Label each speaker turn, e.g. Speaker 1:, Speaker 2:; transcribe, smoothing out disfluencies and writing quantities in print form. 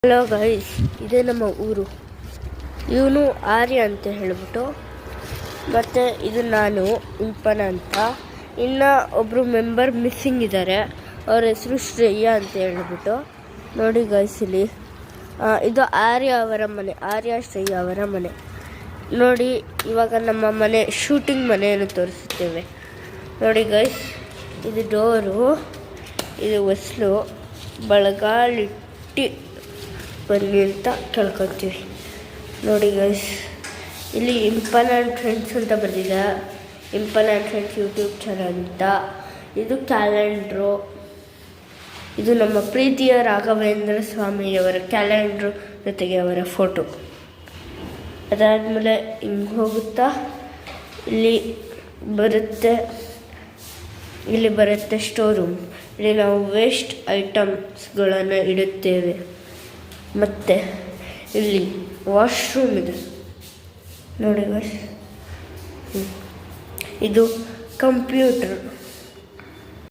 Speaker 1: Hello guys, ಇದೇ ನಮ್ಮ ಊರು. ಇವನು ಆರ್ಯ ಅಂತ ಹೇಳ್ಬಿಟ್ಟು, ಮತ್ತು ಇದು ನಾನು ಇಂಪನ ಅಂತ. ಇನ್ನು ಒಬ್ಬರು ಮೆಂಬರ್ ಮಿಸ್ಸಿಂಗ್ ಇದ್ದಾರೆ. ಅವ್ರ ಹೆಸರು ಶ್ರೇಯಾ ಅಂತ ಹೇಳ್ಬಿಟ್ಟು. ನೋಡಿ ಗೈಸ್, ಇಲ್ಲಿ ಇದು ಆರ್ಯ ಅವರ ಮನೆ, ಆರ್ಯ ಶ್ರೇಯಾ ಅವರ ಮನೆ. ನೋಡಿ, ಇವಾಗ ನಮ್ಮ ಮನೆ ಶೂಟಿಂಗ್ ಮನೆಯನ್ನು ತೋರಿಸುತ್ತೇವೆ. ನೋಡಿ ಗೈಸ್, ಇದು ಡೋರು, ಇದು ಹೊಸ್ಲು, ಬಳಗಾಲಿಟ್ಟು ಬನ್ನಿ ಅಂತ ಕೇಳ್ಕೊತೀವಿ. ನೋಡಿ ಗೈಸ್, ಇಲ್ಲಿ ಇಂಪನ್ ಆ್ಯಂಡ್ ಫ್ರೆಂಡ್ಸ್ ಅಂತ ಬಂದಿದೆ. ಇಂಪನ್ ಆ್ಯಂಡ್ ಫ್ರೆಂಡ್ಸ್ ಯೂಟ್ಯೂಬ್ ಚಾನಲ್ ಅಂತ. ಇದು ಕ್ಯಾಲೆಂಡ್ರು. ಇದು ನಮ್ಮ ಪ್ರೀತಿಯ ರಾಘವೇಂದ್ರ ಸ್ವಾಮಿಯವರ ಕ್ಯಾಲೆಂಡ್ರು ಜೊತೆಗೆ ಅವರ ಫೋಟೋ. ಅದಾದಮೇಲೆ ಹಿಂಗೆ ಹೋಗುತ್ತಾ ಇಲ್ಲಿ ಬರುತ್ತೆ ಸ್ಟೋರ್ ರೂಮ್. ಇಲ್ಲಿ ನಾವು ವೇಸ್ಟ್ ಐಟಮ್ಸ್ಗಳನ್ನು ಇಡುತ್ತೇವೆ. ಮತ್ತು ಇಲ್ಲಿ ವಾಶ್ರೂಮ್ ಇದೆ. ನೋಡಿ ಗೈಸ್, ಇದು ಕಂಪ್ಯೂಟರ್.